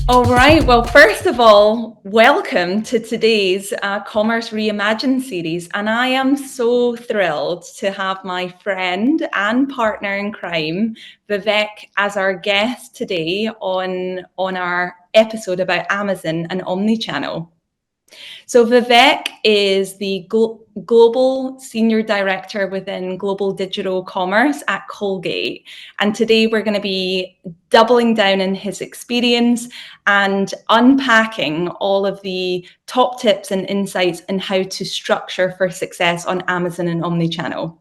All right. Well, first of all, welcome to today's Commerce Reimagined series. And I am so thrilled to have my friend and partner in crime, Vivek, as our guest today on our episode about Amazon and omnichannel. So Vivek is the Global Senior Director within Global Digital Commerce at Colgate. And today we're going to be doubling down on his experience and unpacking all of the top tips and insights on how to structure for success on Amazon and omnichannel.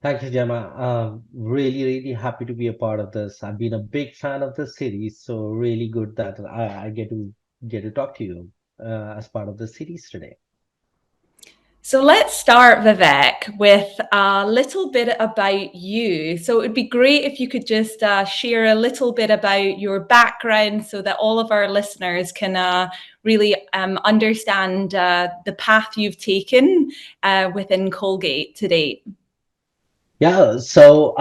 Thank you, Gemma. Really happy to be a part of this. I've been a big fan of this series, so really good that I get to talk to you as part of the series today. So let's start, Vivek, with a little bit about you. So it would be great if you could just share a little bit about your background so that all of our listeners can really understand the path you've taken within Colgate to date. Yeah, so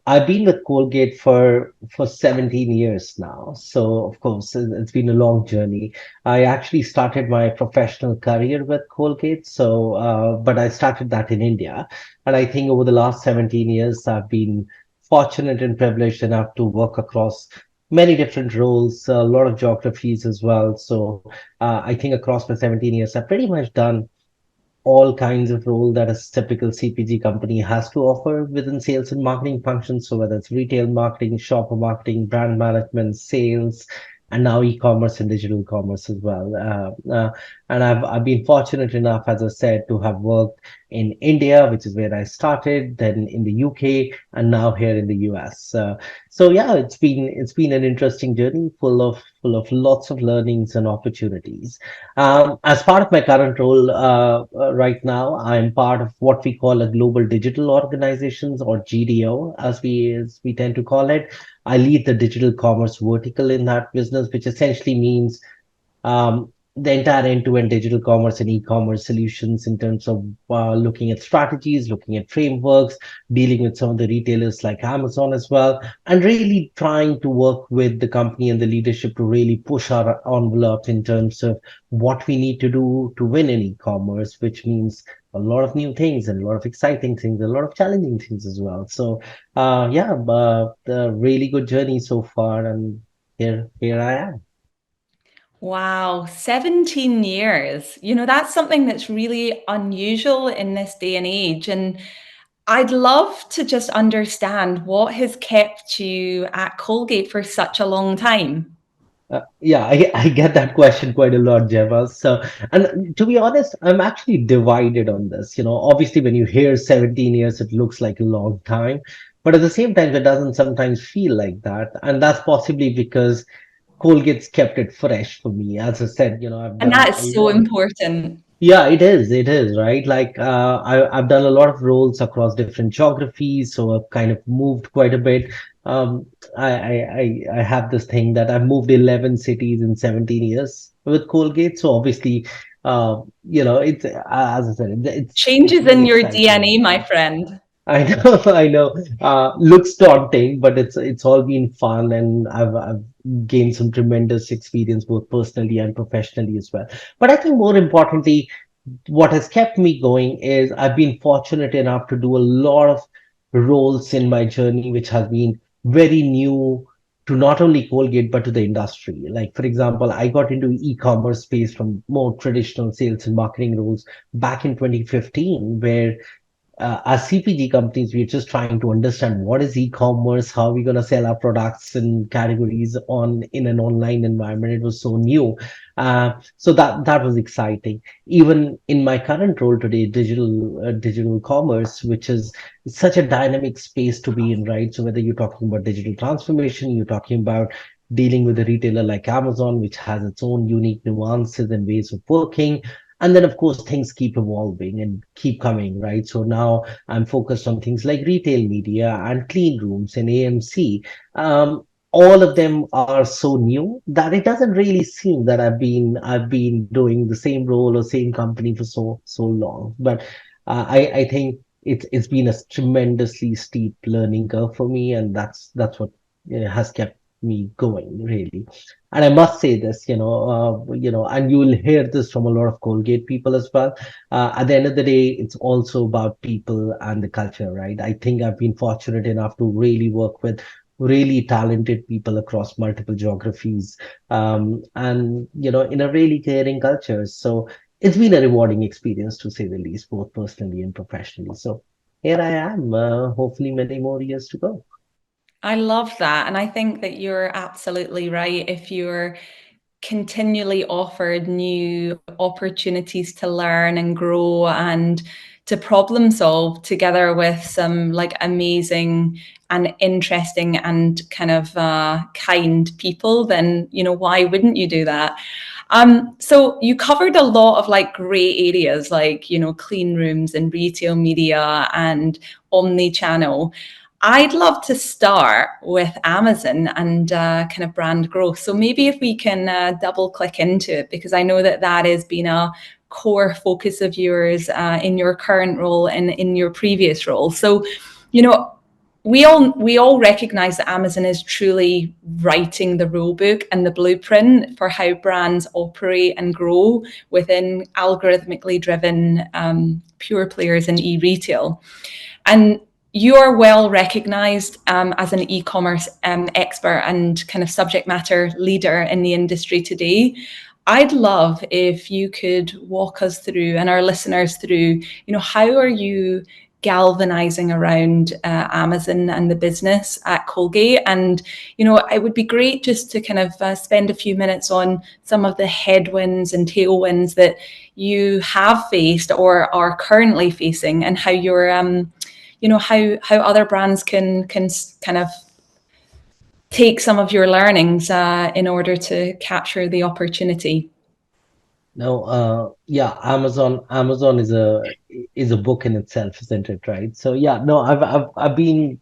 I've been with Colgate for 17 years now. So of course it's been a long journey. I actually started my professional career with Colgate. So but I started that in India, and I think over the last 17 years I've been fortunate and privileged enough to work across many different roles, a lot of geographies as well. So I think across my 17 years I've pretty much done all kinds of role that a typical CPG company has to offer within sales and marketing functions. So whether it's retail marketing, shopper marketing, brand management, sales, and now e-commerce and digital commerce as well. And I've been fortunate enough, as I said, to have worked in India, which is where I started, then in the UK, and now here in the US. So yeah, it's been an interesting journey, full of lots of learnings and opportunities. As part of my current role right now, I'm part of what we call a global digital organizations, or GDO, as we tend to call it. I lead the digital commerce vertical in that business, which essentially means the entire end-to-end digital commerce and e-commerce solutions in terms of looking at strategies, looking at frameworks, dealing with some of the retailers like Amazon as well, and really trying to work with the company and the leadership to really push our envelope in terms of what we need to do to win in e-commerce, which means a lot of new things and a lot of exciting things, a lot of challenging things as well. So, yeah, a really good journey so far, and here I am. Wow, 17 years. You know, that's something that's really unusual in this day and age. And I'd love to just understand what has kept you at Colgate for such a long time. Yeah, I get that question quite a lot, Gemma. So, and to be honest, I'm actually divided on this. Obviously, when you hear 17 years, it looks like a long time, but at the same time, it doesn't sometimes feel like that. And that's possibly because Colgate's kept it fresh for me. As I said, I've And done that a is so lot. important. Yeah, it is, right? Like I've done a lot of roles across different geographies, so I've kind of moved quite a bit. Um, I have this thing that I've moved 11 cities in 17 years with Colgate. So obviously, it's as I said, it's Changes very in your DNA, exciting. my friend. I know, I know. Looks daunting, but it's all been fun, and I've gained some tremendous experience both personally and professionally as well. But I think more importantly, what has kept me going is I've been fortunate enough to do a lot of roles in my journey, which has been very new to not only Colgate but to the industry. Like for example, I got into e-commerce space from more traditional sales and marketing roles back in 2015, where as CPG companies, we're just trying to understand what is e-commerce, how are we going to sell our products and categories on in an online environment. It was so new, so that was exciting. Even in my current role today, digital commerce, which is such a dynamic space to be in, right? So whether you're talking about digital transformation, you're talking about dealing with a retailer like Amazon, which has its own unique nuances and ways of working, and then of course things keep evolving and keep coming, right? So now I'm focused on things like retail media and clean rooms and AMC. All of them are so new that it doesn't really seem that I've been doing the same role or same company for so long. But I think it's been a tremendously steep learning curve for me, and that's what has kept me going, really. And I must say this, and you will hear this from a lot of Colgate people as well. At the end of the day, it's also about people and the culture, right? I think I've been fortunate enough to really work with really talented people across multiple geographies, and in a really caring culture. So it's been a rewarding experience, to say the least, both personally and professionally. So here I am, hopefully many more years to go. I love that. And I think that you're absolutely right. If you're continually offered new opportunities to learn and grow and to problem solve together with some like amazing and interesting and kind of kind people, then why wouldn't you do that? So you covered a lot of like great areas like clean rooms and retail media and omni-channel. I'd love to start with Amazon and kind of brand growth. So maybe if we can double click into it, because I know that that has been a core focus of yours in your current role and in your previous role. So, you know, we all recognize that Amazon is truly writing the rulebook and the blueprint for how brands operate and grow within algorithmically driven pure players in e-retail. And you are well recognized as an e-commerce expert and kind of subject matter leader in the industry today. I'd love if you could walk us through and our listeners through, how are you galvanizing around Amazon and the business at Colgate? And, it would be great just to kind of spend a few minutes on some of the headwinds and tailwinds that you have faced or are currently facing, and how you're how other brands can kind of take some of your learnings in order to capture the opportunity. No, yeah, Amazon is a book in itself, isn't it? Right. So yeah, no, I've been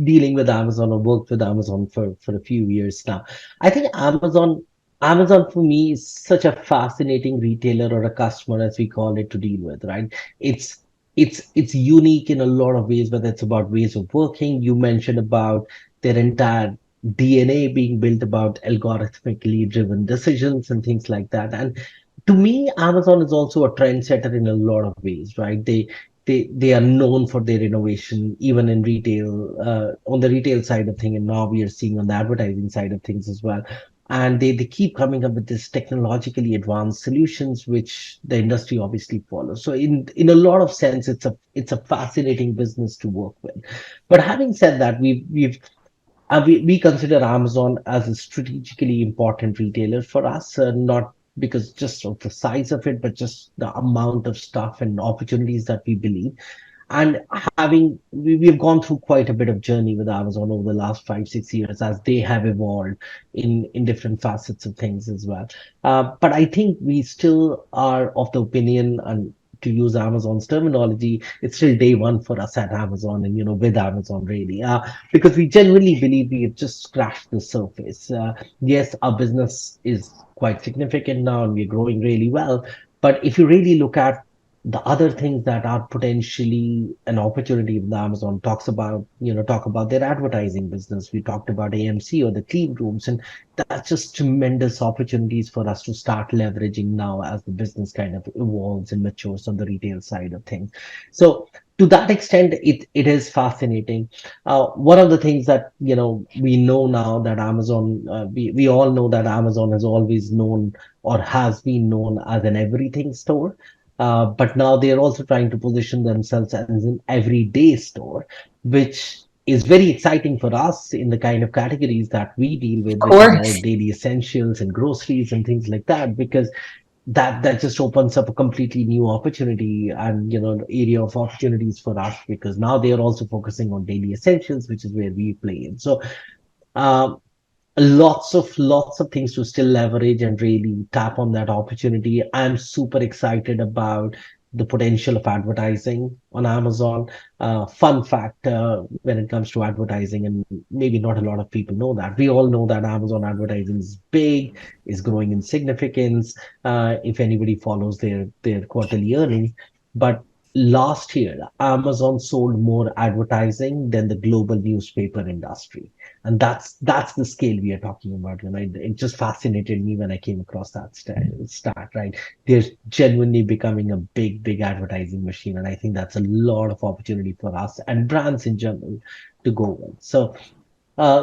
dealing with Amazon or worked with Amazon for a few years now. I think Amazon for me is such a fascinating retailer or a customer, as we call it, to deal with. Right. It's it's unique in a lot of ways, whether it's about ways of working. You mentioned about their entire DNA being built about algorithmically driven decisions and things like that. And to me, Amazon is also a trendsetter in a lot of ways, right? They are known for their innovation, even in retail, on the retail side of things, and now we are seeing on the advertising side of things as well. And they keep coming up with this technologically advanced solutions, which the industry obviously follows. So in a lot of sense, it's a fascinating business to work with. But having said that, we consider Amazon as a strategically important retailer for us, not because just of the size of it, but just the amount of stuff and opportunities that we believe. And we've gone through quite a bit of journey with Amazon over the last 5 6 years as they have evolved in different facets of things as well. But I think we still are of the opinion, and to use Amazon's terminology, it's still day one for us at Amazon, and with Amazon really, because we genuinely believe we have just scratched the surface. Yes, our business is quite significant now, and we're growing really well. But if you really look at the other things that are potentially an opportunity with Amazon talk about their advertising business. We talked about AMC or the clean rooms, and that's just tremendous opportunities for us to start leveraging now as the business kind of evolves and matures on the retail side of things. So to that extent, it is fascinating. One of the things that we know now that Amazon, we all know that Amazon has always known or has been known as an everything store. But now they are also trying to position themselves as an everyday store, which is very exciting for us in the kind of categories that we deal with, Of which is all course. daily essentials and groceries and things like that, because that just opens up a completely new opportunity and area of opportunities for us, because now they are also focusing on daily essentials, which is where we play in. So um, lots of things to still leverage and really tap on that opportunity. I'm super excited about the potential of advertising on Amazon. Fun fact, when it comes to advertising, and maybe not a lot of people know that, we all know that Amazon advertising is big, is growing in significance, if anybody follows their quarterly earnings. But last year, Amazon sold more advertising than the global newspaper industry, and that's the scale we are talking about. It just fascinated me when I came across that stat. Right, they're genuinely becoming a big advertising machine, and I think that's a lot of opportunity for us and brands in general to go with. So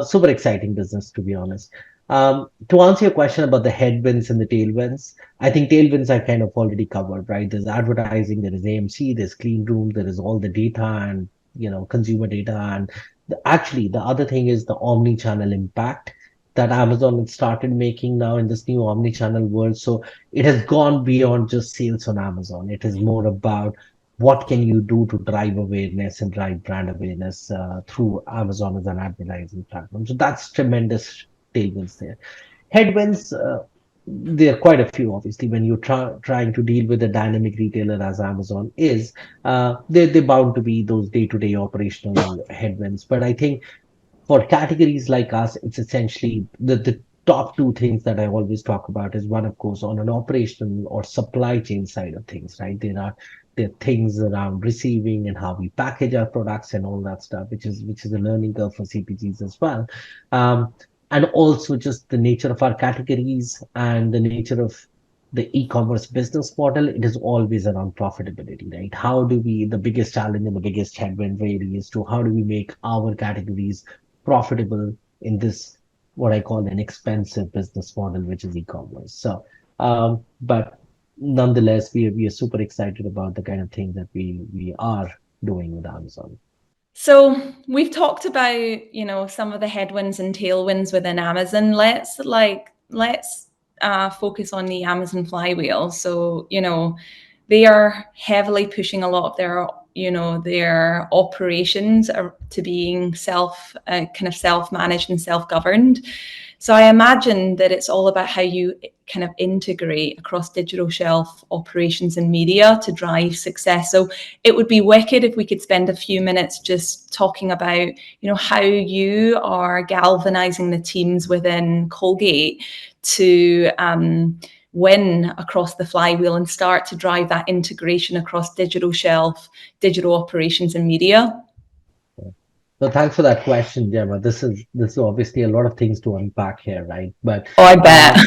super exciting business, to be honest. To answer your question about the headwinds and the tailwinds, I think tailwinds I kind of already covered, right? There's advertising, there is AMC, there's clean room, there is all the data and consumer data, and actually the other thing is the omni-channel impact that Amazon has started making now in this new omni-channel world. So it has gone beyond just sales on Amazon. It is more about what can you do to drive awareness and drive brand awareness through Amazon as an advertising platform. So that's tremendous tailwinds there. Headwinds, there are quite a few, obviously, when you're trying to deal with a dynamic retailer as Amazon is, they're bound to be those day-to-day operational headwinds. But I think for categories like us, it's essentially the top two things that I always talk about is one, of course, on an operational or supply chain side of things, right? There are things around receiving and how we package our products and all that stuff, which is a learning curve for CPGs as well. Um, and also just the nature of our categories and the nature of the e-commerce business model, it is always around profitability, right? The biggest challenge and the biggest headwind really is to how do we make our categories profitable in this what I call an expensive business model, which is e-commerce. So, but nonetheless, we are super excited about the kind of thing that we are doing with Amazon. So we've talked about, some of the headwinds and tailwinds within Amazon. Let's focus on the Amazon flywheel. So, they are heavily pushing a lot of their operations to being kind of self-managed and self-governed. So I imagine that it's all about how you kind of integrate across digital shelf operations and media to drive success. So it would be wicked if we could spend a few minutes just talking about, how you are galvanizing the teams within Colgate to win across the flywheel and start to drive that integration across digital shelf, digital operations and media. So thanks for that question, Gemma. This is obviously a lot of things to unpack here, right? But Oh, I bet.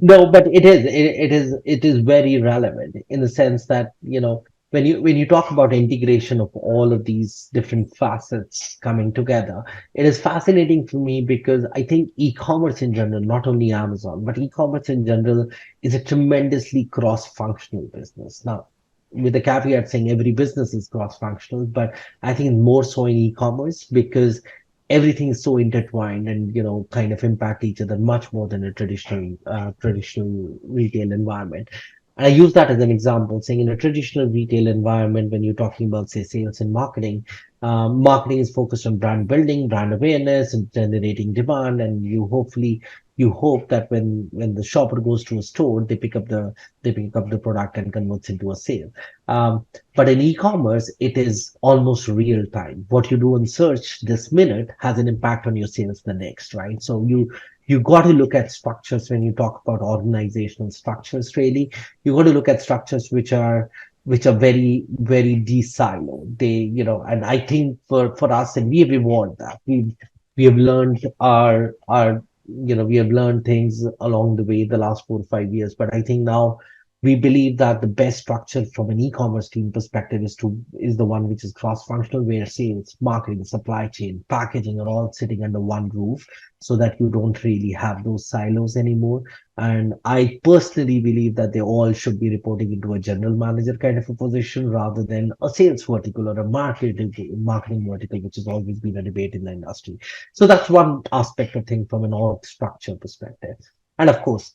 no, but it is very relevant in the sense that when you talk about integration of all of these different facets coming together, it is fascinating for me because I think e-commerce in general, not only Amazon, but e-commerce in general is a tremendously cross-functional business. Now, with the caveat saying every business is cross-functional, but I think more so in e-commerce because everything is so intertwined and kind of impact each other much more than a traditional retail environment. And I use that as an example, saying in a traditional retail environment, when you're talking about say sales and marketing, marketing is focused on brand building, brand awareness, and generating demand, and you hope that when the shopper goes to a store, they pick up the product and converts into a sale. But in e-commerce, it is almost real time. What you do in search this minute has an impact on your sales the next, right? So you got to look at structures when you talk about organizational structures. Really, you got to look at structures which are very de-siloed. And I think for us, and we have evolved that. We have learned we have learned things along the way the last 4 or 5 years. But I think now we believe that the best structure from an e-commerce team perspective is the one which is cross-functional, where sales, marketing, supply chain, packaging are all sitting under one roof, so that you don't really have those silos anymore. And I personally believe that they all should be reporting into a general manager kind of a position rather than a sales vertical or a marketing vertical, which has always been a debate in the industry. So that's one aspect of things from an org structure perspective. And of course,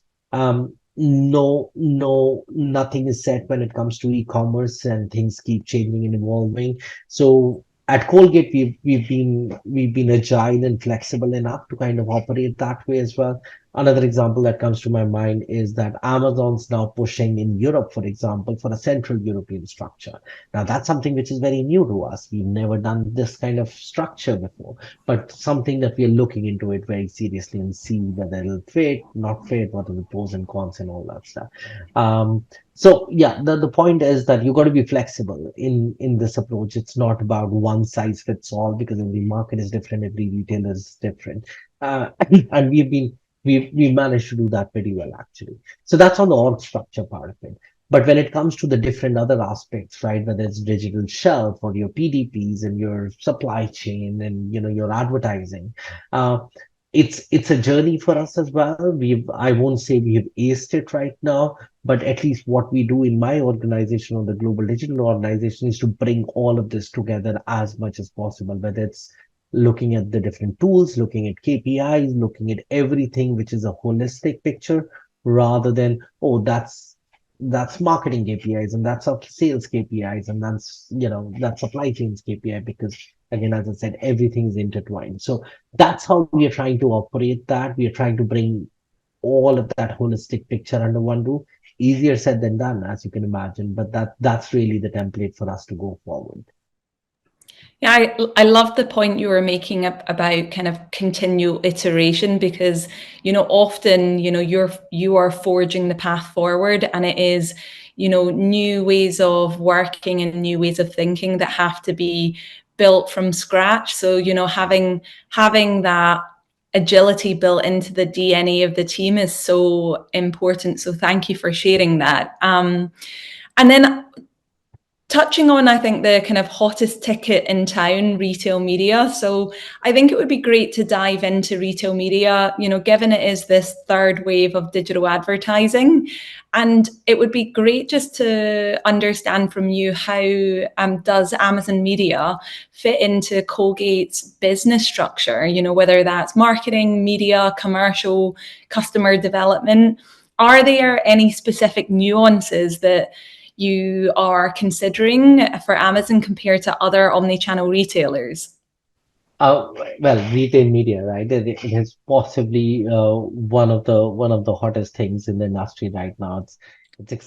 nothing is set when it comes to e-commerce, and things keep changing and evolving. So at Colgate, we've been agile and flexible enough to kind of operate that way as well. Another example that comes to my mind is that Amazon's now pushing in Europe, for example, for a central European structure. Now, that's something which is very new to us. We've never done this kind of structure before, but something that we are looking into it very seriously and see whether it'll fit, not fit, what are the pros and cons and all that stuff. So yeah, the point is that you got to be flexible in this approach. It's not about one size fits all because every market is different, every retailer is different. And we've managed to do that pretty well actually. So that's on the org structure part of it. But when it comes to the different other aspects, right, whether it's digital shelf or your PDPs and your supply chain and your advertising, uh, it's a journey for us as well. I won't say we have aced it right now, but at least what we do in my organization or the global digital organization is to bring all of this together as much as possible, whether it's looking at the different tools, looking at KPIs, looking at everything, which is a holistic picture rather than, oh, that's marketing KPIs and that's sales KPIs and that's supply chains KPI because again, as I said, everything is intertwined. So that's how we are trying to operate that. We are trying to bring all of that holistic picture under one roof. Easier said than done, as you can imagine, but that's really the template for us to go forward. Yeah, I love the point you were making about kind of continual iteration because, often, you are forging the path forward and it is, new ways of working and new ways of thinking that have to be built from scratch. So, having that agility built into the DNA of the team is so important. So thank you for sharing that. And then touching on, I think, the kind of hottest ticket in town, retail media. So I think it would be great to dive into retail media, given it is this third wave of digital advertising. And it would be great just to understand from you how does Amazon Media fit into Colgate's business structure, whether that's marketing, media, commercial, customer development. Are there any specific nuances that you are considering for Amazon compared to other omni-channel retailers? Uh, well, retail media, right? It is possibly one of the hottest things in the industry right now. It's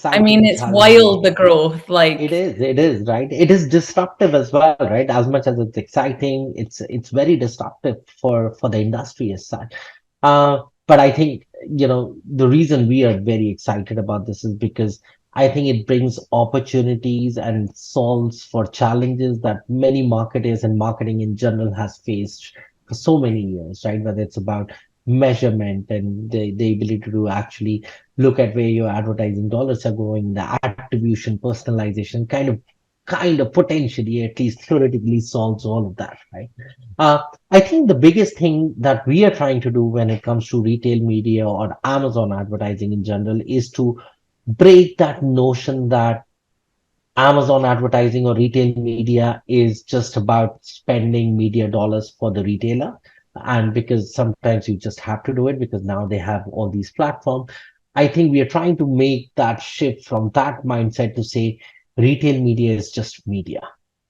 I mean, exciting, it's challenging. wild, the growth. It is, right? It is disruptive as well, right? As much as it's exciting, it's very disruptive for the industry as such. But I think, the reason we are very excited about this is because I think it brings opportunities and solves for challenges that many marketers and marketing in general has faced for so many years, right? Whether it's about measurement and the ability to actually look at where your advertising dollars are going, the attribution, personalization, kind of potentially, at least theoretically, solves all of that, right? Uh, I think the biggest thing that we are trying to do when it comes to retail media or Amazon advertising in general is to break that notion that Amazon advertising or retail media is just about spending media dollars for the retailer. And because sometimes you just have to do it because now they have all these platforms. I think we are trying to make that shift from that mindset to say retail media is just media,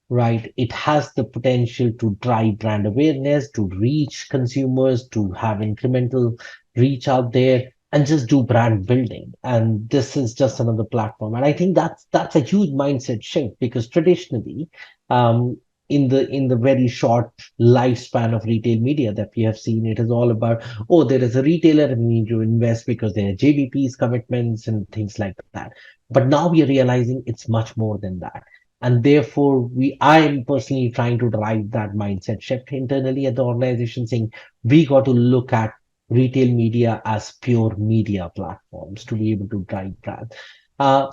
right? It has the potential to drive brand awareness, to reach consumers, to have incremental reach out there and just do brand building. And this is just another platform. And I think that's a huge mindset shift because traditionally, um, in the very short lifespan of retail media that we have seen, it is all about, oh, there is a retailer and we need to invest because there are JVPs, commitments, and things like that. But now we are realizing it's much more than that. And therefore, I'm personally trying to drive that mindset shift internally at the organization, saying we got to look at retail media as pure media platforms to be able to drive brand.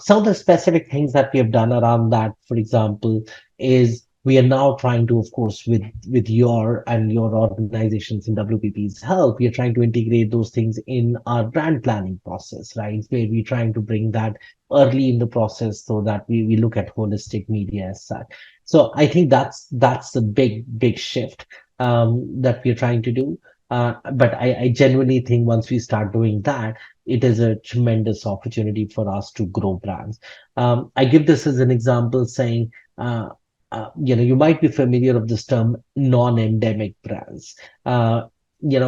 Some of the specific things that we have done around that, for example, is we are now trying to, of course, with your and your organizations in WPP's help, we are trying to integrate those things in our brand planning process, right? Where we're trying to bring that early in the process so that we look at holistic media as such. So I think that's the big shift that we're trying to do. But I genuinely think once we start doing that, it is a tremendous opportunity for us to grow brands. I give this as an example saying, you might be familiar of this term non-endemic brands.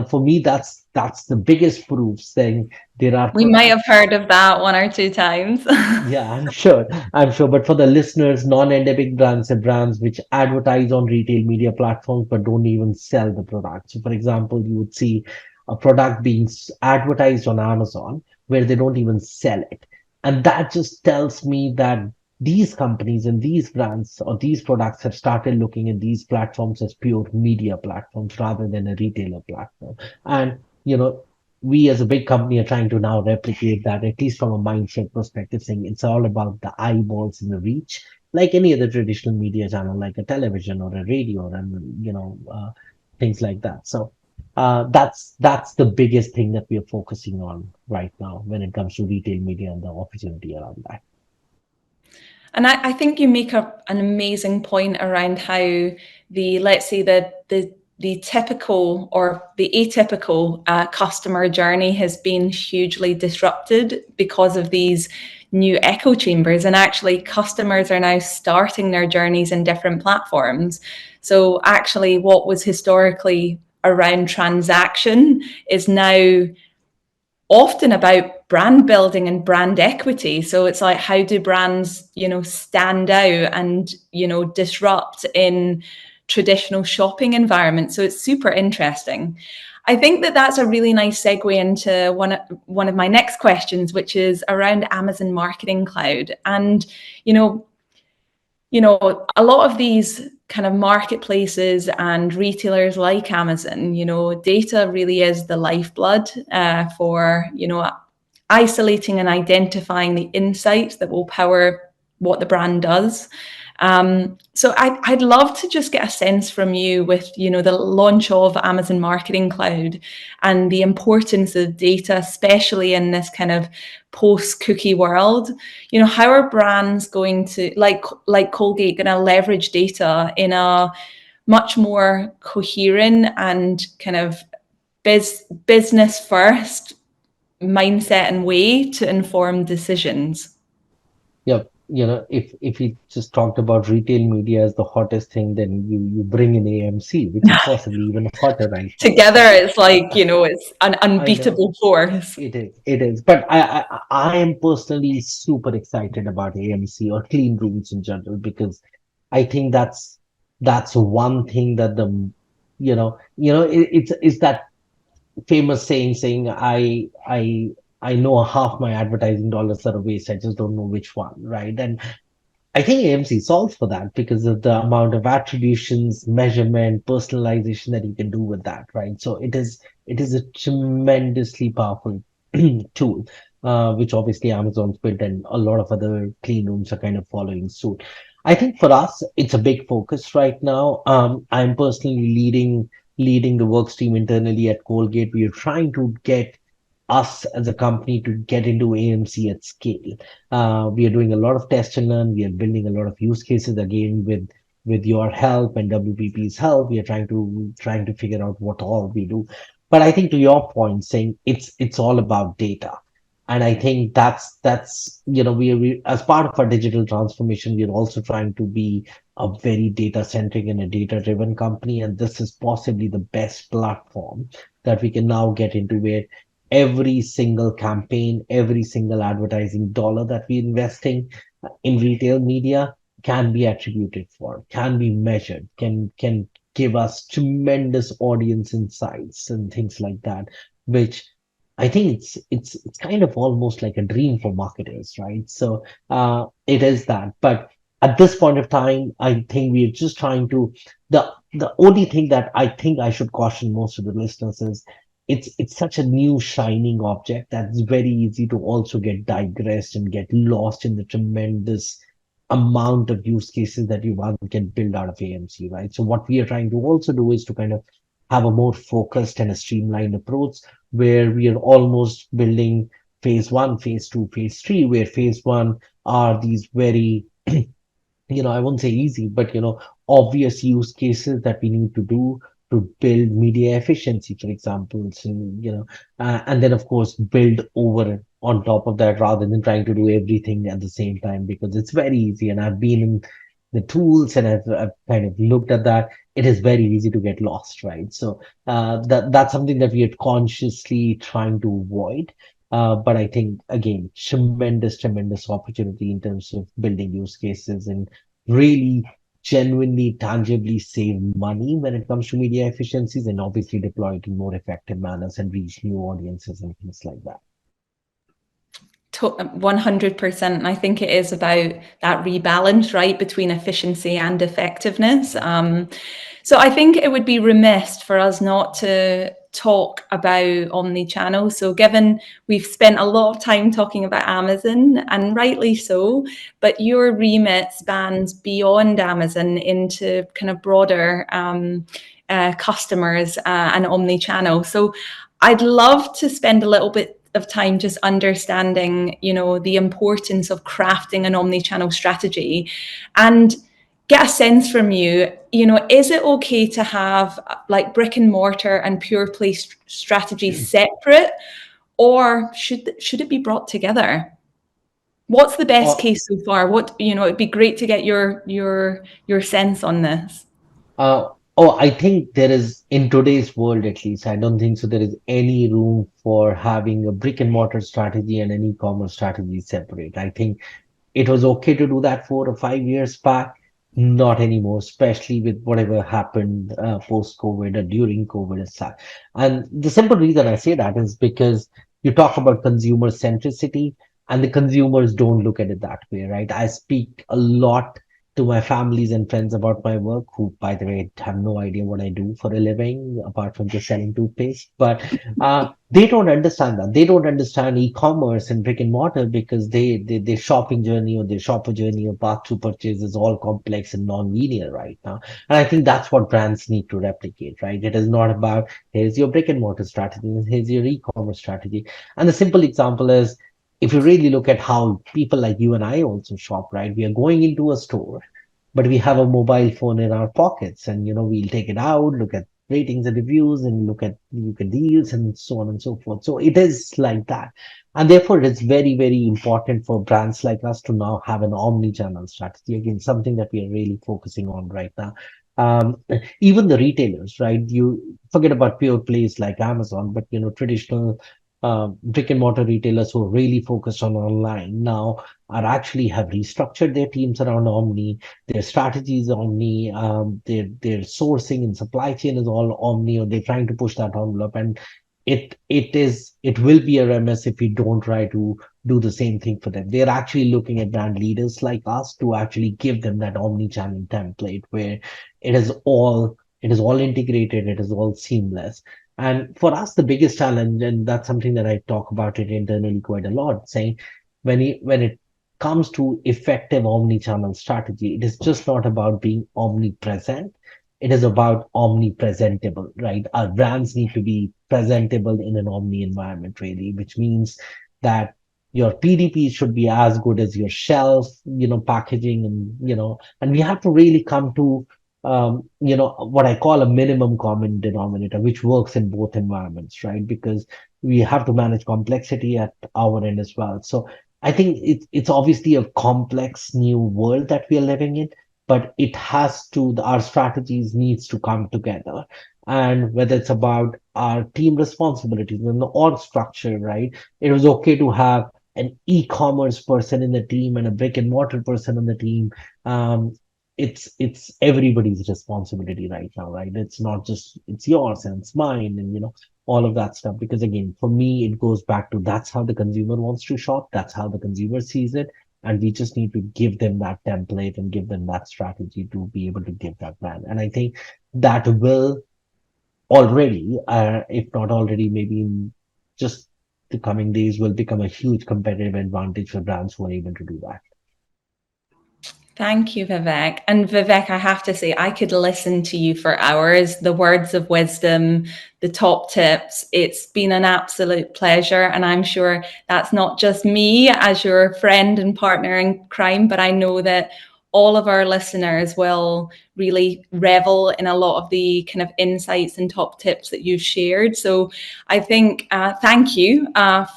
for me, that's the biggest proof saying there are We might have products. heard of that one or two times. Yeah, I'm sure. But for the listeners, non-endemic brands are brands which advertise on retail media platforms but don't even sell the product. So, for example, you would see a product being advertised on Amazon where they don't even sell it. And that just tells me that these companies and these brands or these products have started looking at these platforms as pure media platforms rather than a retailer platform. And, we as a big company are trying to now replicate that, at least from a mindset perspective, saying it's all about the eyeballs and the reach, like any other traditional media channel, like a television or a radio, and things like that. So that's the biggest thing that we are focusing on right now when it comes to retail media and the opportunity around that. And I think you make an amazing point around how let's say the typical or the atypical customer journey has been hugely disrupted because of these new echo chambers, and actually customers are now starting their journeys in different platforms. So actually what was historically around transaction is now often about brand building and brand equity. So it's like, how do brands, stand out and, disrupt in traditional shopping environments? So it's super interesting. I think that that's a really nice segue into one of my next questions, which is around Amazon Marketing Cloud. And, you know, a lot of these kind of marketplaces and retailers like Amazon, data really is the lifeblood for, isolating and identifying the insights that will power what the brand does. So I'd love to just get a sense from you with, the launch of Amazon Marketing Cloud and the importance of data, especially in this kind of post-cookie world. How are brands going to, like Colgate, going to leverage data in a much more coherent and kind of business first mindset and way to inform decisions? Yeah, if we just talked about retail media as the hottest thing, then you bring in AMC, which is possibly even hotter right now. Together, it's like, it's an I know. unbeatable force. It is. It is. But I am personally super excited about AMC or clean rooms in general because I think that's one thing that it's that famous saying I know half my advertising dollars are a waste. I just don't know which one, right? And I think AMC solves for that because of the amount of attributions, measurement, personalization that you can do with that, right? So it is a tremendously powerful tool, which obviously Amazon's built and a lot of other clean rooms are kind of following suit. I think for us, it's a big focus right now. I'm personally leading the work stream internally at Colgate. We are trying to get us as a company to get into AMC at scale. We are doing a lot of test and learn. We are building a lot of use cases again with your help and WPP's help. We are trying to figure out what all we do. But I think to your point, saying it's all about data. And I think that's we as part of our digital transformation, we're also trying to be a very data centric and a data driven company. And this is possibly the best platform that we can now get into where every single campaign, every single advertising dollar that we're investing in retail media can be attributed for, can be measured, can give us tremendous audience insights and things like that, which I think it's kind of almost like a dream for marketers, right? So it is that. But at this point of time, I think we're just trying to the only thing that I think I should caution most of the listeners is it's such a new shining object that's very easy to also get digressed and get lost in the tremendous amount of use cases that you one can build out of AMC, right? So what we are trying to also do is to kind of have a more focused and a streamlined approach where we are almost building phase one, phase two, phase three, where phase one are these very I won't say easy, but obvious use cases that we need to do to build media efficiency, for example. So, and then of course build over on top of that rather than trying to do everything at the same time because it's very easy. And I've been the tools and I've kind of looked at that, it is very easy to get lost, right? So that's something that we are consciously trying to avoid. But I think again, tremendous opportunity in terms of building use cases and really genuinely, tangibly save money when it comes to media efficiencies and obviously deploy it in more effective manners and reach new audiences and things like that. 100%. And I think it is about that rebalance, right, between efficiency and effectiveness. So I think it would be remiss for us not to talk about omni-channel. So given we've spent a lot of time talking about Amazon, and rightly so, but your remit spans beyond Amazon into kind of broader customers and omni-channel. So I'd love to spend a little bit of time just understanding, the importance of crafting an omni-channel strategy and get a sense from you, is it okay to have like brick and mortar and pure play strategies separate, or should it be brought together? What's the best Uh, case so far? It'd be great to get your sense on this. Uh, oh, I think there is, in today's world at least, I don't think so. There is any room for having a brick and mortar strategy and an e-commerce strategy separate. I think it was okay to do that 4 or 5 years back, not anymore, especially with whatever happened post-COVID or during COVID as such. And the simple reason I say that is because you talk about consumer centricity, and the consumers don't look at it that way, right? I speak a lot to my families and friends about my work, who, by the way, have no idea what I do for a living apart from just selling toothpaste. But they don't understand that. They don't understand e-commerce and brick and mortar because their shopping journey or their shopper journey or path to purchase is all complex and non-linear right now. And I think that's what brands need to replicate, right? It is not about here's your brick and mortar strategy, here's your e-commerce strategy. And the simple example is if you really look at how people like you and I also shop, right? We are going into a store, but we have a mobile phone in our pockets, and we'll take it out, look at ratings and reviews, and look at deals, and so on and so forth. So it is like that, and therefore it's very important for brands like us to now have an omni-channel strategy. Again, something that we are really focusing on right now. Um, Even the retailers, right? You forget about pure plays like Amazon, but traditional brick and mortar retailers who are really focused on online now are actually have restructured their teams around omni. Their strategy is omni. Their sourcing and supply chain is all omni, or they're trying to push that envelope. And it will be a remiss if we don't try to do the same thing for them. They're actually looking at brand leaders like us to actually give them that omni-channel template where it is all integrated, it is all seamless. And for us, the biggest challenge, and that's something that I talk about it internally quite a lot, saying when it comes to effective omni-channel strategy, it is just not about being omnipresent. It is about omnipresentable, right? Our brands need to be presentable in an omni environment, really, which means that your PDP should be as good as your shelf, packaging, and we have to really come to what I call a minimum common denominator, which works in both environments, right? Because we have to manage complexity at our end as well. So I think it's obviously a complex new world that we are living in, but it has to, our strategies needs to come together. And whether it's about our team responsibilities and the org structure, right? It was okay to have an e-commerce person in the team and a brick and mortar person on the team. It's everybody's responsibility right now, right? It's not just it's yours and it's mine, and all of that stuff. Because again, for me, it goes back to that's how the consumer wants to shop, that's how the consumer sees it, and we just need to give them that template and give them that strategy to be able to give that plan. And I think that will already, if not already, maybe in just the coming days, will become a huge competitive advantage for brands who are able to do that. Thank you, Vivek. And Vivek, I have to say, I could listen to you for hours, the words of wisdom, the top tips. It's been an absolute pleasure. And I'm sure that's not just me as your friend and partner in crime, but I know that all of our listeners will really revel in a lot of the kind of insights and top tips that you've shared. So I think thank you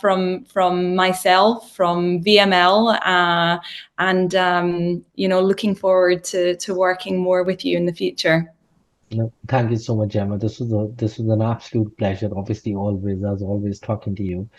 from myself, from VML, and looking forward to working more with you in the future. No, thank you so much, Gemma. This was an absolute pleasure. Obviously, always, as always, talking to you.